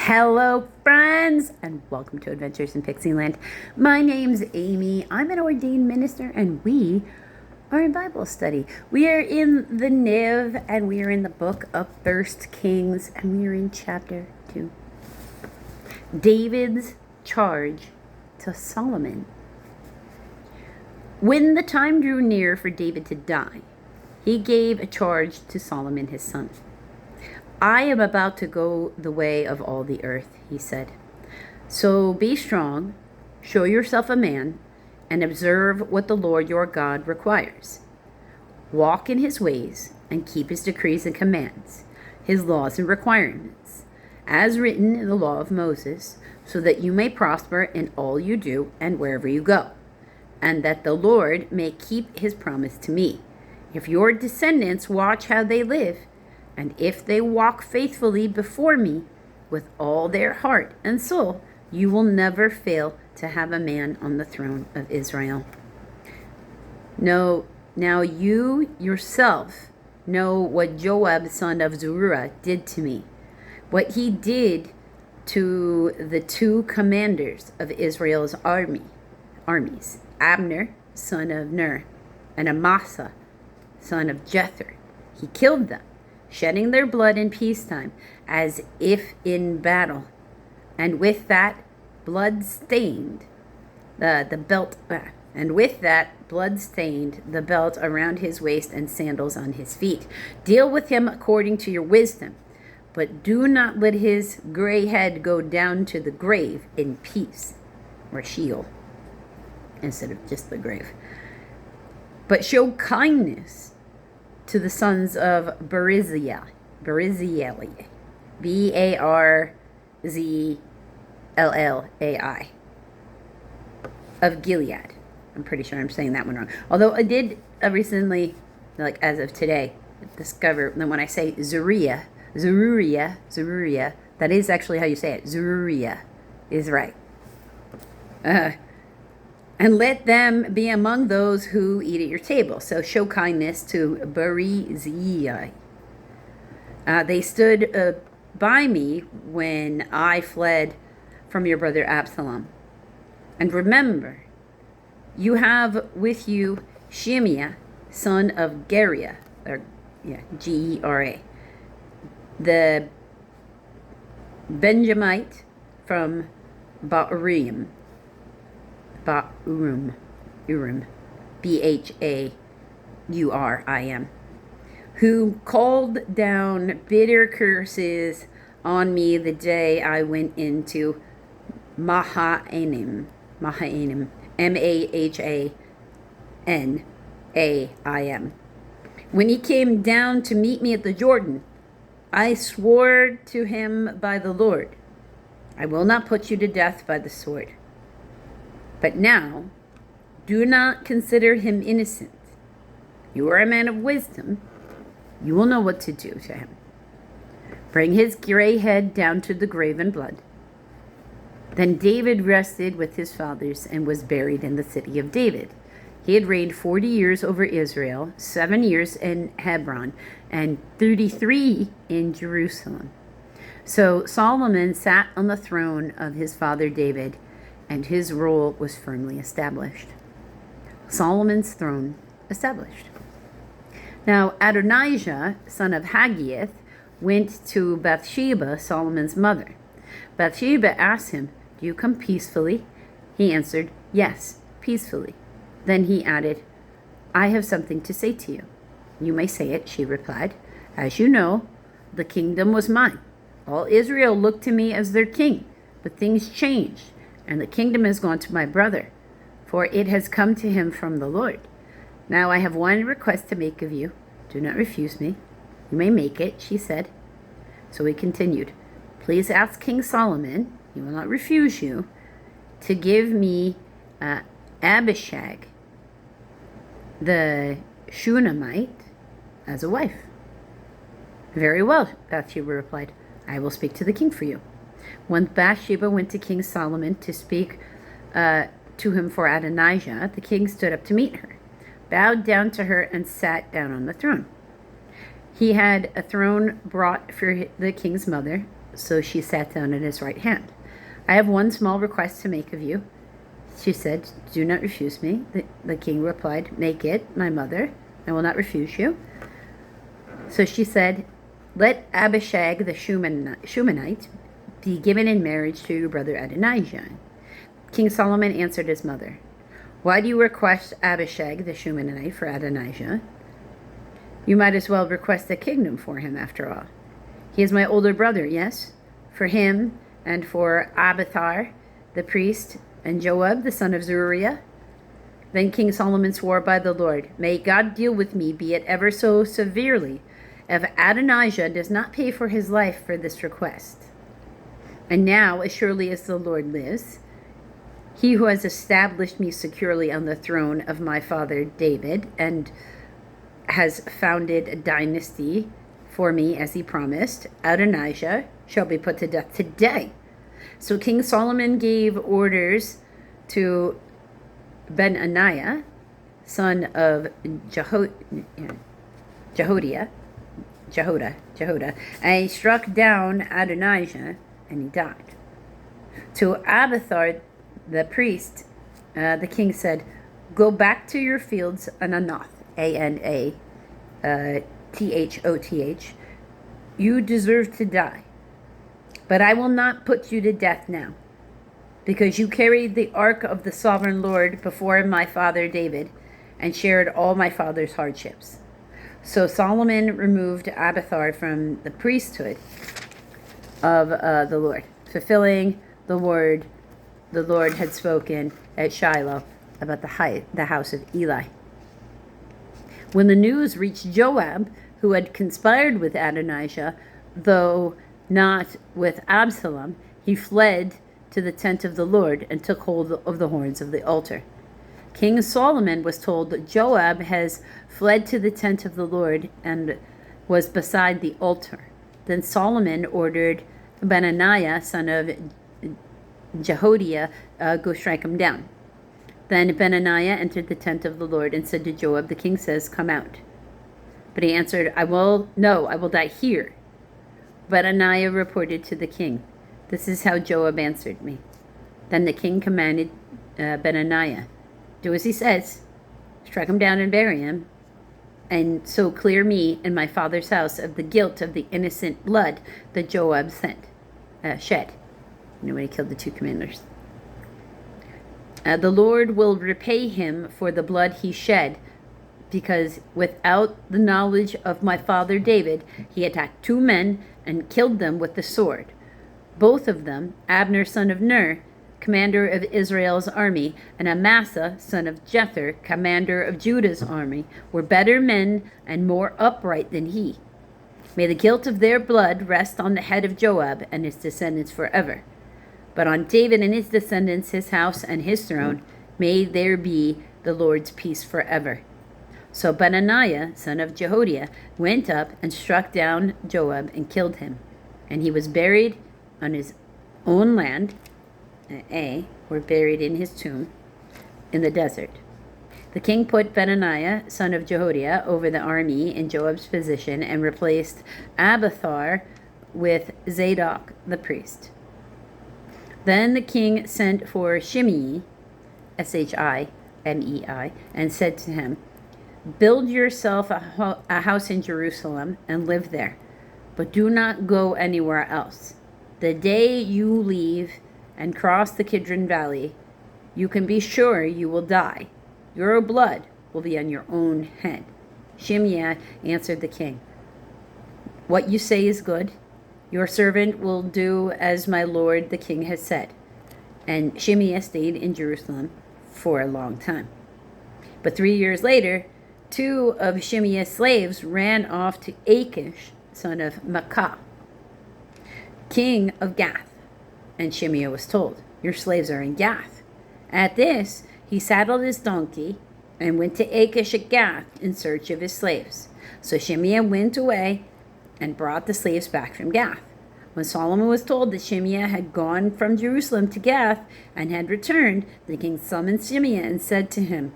Hello, friends, and welcome to Adventures in Pixieland. My name's Amy. I'm an ordained minister, and we are in Bible study. We are in the NIV, and we are in the book of 1 Kings, and we are in chapter 2. David's charge to Solomon. When the time drew near for David to die, he gave a charge to Solomon his son. I am about to go the way of all the earth, he said. So be strong, show yourself a man, and observe what the Lord your God requires. Walk in his ways and keep his decrees and commands, his laws and requirements, as written in the law of Moses, so that you may prosper in all you do and wherever you go, and that the Lord may keep his promise to me. If your descendants watch how they live, and if they walk faithfully before me with all their heart and soul, you will never fail to have a man on the throne of Israel. No, now you yourself know what Joab, son of Zeruiah, did to me, what he did to the two commanders of Israel's armies, Abner, son of Ner, and Amasa, son of Jether. He killed them, shedding their blood in peacetime, as if in battle. And with that blood stained the belt around his waist and sandals on his feet. Deal with him according to your wisdom, but do not let his gray head go down to the grave in peace, or Sheol, instead of just the grave. But show kindness to the sons of Barzillai, Barzillai, of Gilead. I'm pretty sure I'm saying that one wrong. Although I did recently, like as of today, discover that when I say Zeruiah, that is actually how you say it. Zeruiah is right. And let them be among those who eat at your table. So show kindness to Barzillai. They stood by me when I fled from your brother Absalom. And remember, you have with you Shimei, son of Gera, Gera, the Benjamite from Urim, Bhaurim, who called down bitter curses on me the day I went into Mahanaim, Mahanaim. When he came down to meet me at the Jordan, I swore to him by the Lord, I will not put you to death by the sword. But now, do not consider him innocent. You are a man of wisdom. You will know what to do to him. Bring his gray head down to the grave in blood. Then David rested with his fathers and was buried in the city of David. He had reigned 40 years over Israel, 7 years in Hebron, and 33 in Jerusalem. So Solomon sat on the throne of his father David, and his rule was firmly established. Solomon's throne established. Now Adonijah, son of Haggith, went to Bathsheba, Solomon's mother. Bathsheba asked him, "Do you come peacefully?" He answered, "Yes, peacefully." Then he added, "I have something to say to you." "You may say it," she replied. "As you know, the kingdom was mine. All Israel looked to me as their king, but things changed, and the kingdom has gone to my brother, for it has come to him from the Lord. Now I have one request to make of you. Do not refuse me." "You may make it," she said. So he continued, "Please ask King Solomon, he will not refuse you, to give me Abishag, the Shunammite, as a wife." "Very well," Bathsheba replied. "I will speak to the king for you." When Bathsheba went to King Solomon to speak to him for Adonijah, the king stood up to meet her, bowed down to her, and sat down on the throne. He had a throne brought for the king's mother, So she sat down at his right hand. I have one small request to make of you, she said. Do not refuse me. The king replied, Make it, my mother. I will not refuse you. So she said, Let Abishag the Shumanite be given in marriage to your brother Adonijah. King Solomon answered his mother, Why do you request Abishag the Shumanite for Adonijah? You might as well request a kingdom for him, after all. He is my older brother, yes? For him and for Abiathar the priest and Joab the son of Zeruiah. Then King Solomon swore by the Lord, May God deal with me, be it ever so severely, if Adonijah does not pay for his life for this request. And now, as surely as the Lord lives, he who has established me securely on the throne of my father David and has founded a dynasty for me as he promised, Adonijah shall be put to death today. So King Solomon gave orders to Benaiah, son of Jehoda, and he struck down Adonijah, and he died. To Abiathar the priest, the king said, Go back to your fields in Anath, Anathothoth. You deserve to die, but I will not put you to death now, because you carried the ark of the sovereign Lord before my father David and shared all my father's hardships. So Solomon removed Abiathar from the priesthood of the Lord, fulfilling the word the Lord had spoken at Shiloh about the house of Eli. When the news reached Joab, who had conspired with Adonijah, though not with Absalom, he fled to the tent of the Lord and took hold of the horns of the altar. King Solomon was told that Joab has fled to the tent of the Lord and was beside the altar. Then Solomon ordered Benaiah, son of Jehoiada, go strike him down. Then Benaiah entered the tent of the Lord and said to Joab, The king says, Come out. But he answered, I will die here. Benaiah reported to the king, This is how Joab answered me. Then the king commanded Benaiah, Do as he says, strike him down and bury him, and so clear me and my father's house of the guilt of the innocent blood that Joab shed. When he killed the two commanders. The Lord will repay him for the blood he shed, because without the knowledge of my father David, he attacked two men and killed them with the sword. Both of them, Abner son of Ner, commander of Israel's army, and Amasa son of Jether, commander of Judah's army, were better men and more upright than he. May the guilt of their blood rest on the head of Joab and his descendants forever. But on David and his descendants, his house, and his throne, may there be the Lord's peace forever. So Benaiah, son of Jehoiada, went up and struck down Joab and killed him. And he was buried on his own land, or buried in his tomb, in the desert. The king put Benaiah, son of Jehoiada, over the army in Joab's position and replaced Abiathar with Zadok the priest. Then the king sent for Shimei, Shimei, and said to him, Build yourself a house in Jerusalem and live there, but do not go anywhere else. The day you leave and cross the Kidron Valley, you can be sure you will die. Your blood will be on your own head. Shimei answered the king, What you say is good. Your servant will do as my lord the king has said. And Shimei stayed in Jerusalem for a long time. But 3 years later, two of Shimei's slaves ran off to Achish, son of Maacah, king of Gath. And Shimei was told, Your slaves are in Gath. At this, he saddled his donkey and went to Achish at Gath in search of his slaves. So Shimei went away and brought the slaves back from Gath. When Solomon was told that Shimei had gone from Jerusalem to Gath and had returned, the king summoned Shimei and said to him,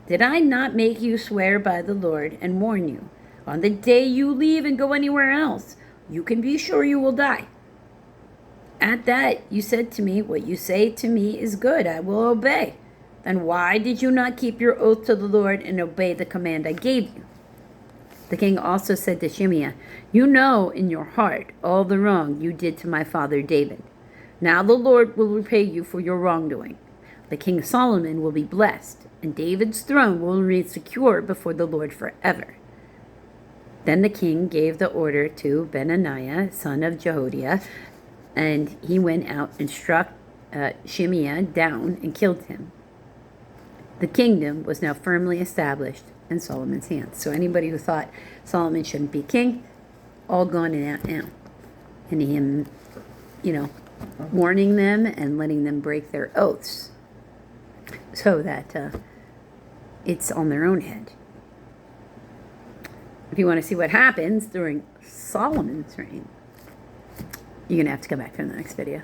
Did I not make you swear by the Lord and warn you, on the day you leave and go anywhere else, you can be sure you will die? At that you said to me, what you say to me is good. I will obey. Then why did you not keep your oath to the Lord and obey the command I gave you? The king also said to Shimei, you know in your heart all the wrong you did to my father David. Now the Lord will repay you for your wrongdoing. The king Solomon will be blessed, and David's throne will remain secure before the Lord forever. Then the king gave the order to Benaiah, son of Jehoiada, and he went out and struck Shimei down and killed him. The kingdom was now firmly established in Solomon's hands. So anybody who thought Solomon shouldn't be king, all gone and out now. And him, warning them and letting them break their oaths so that it's on their own head. If you want to see what happens during Solomon's reign, you're going to have to come back for the next video.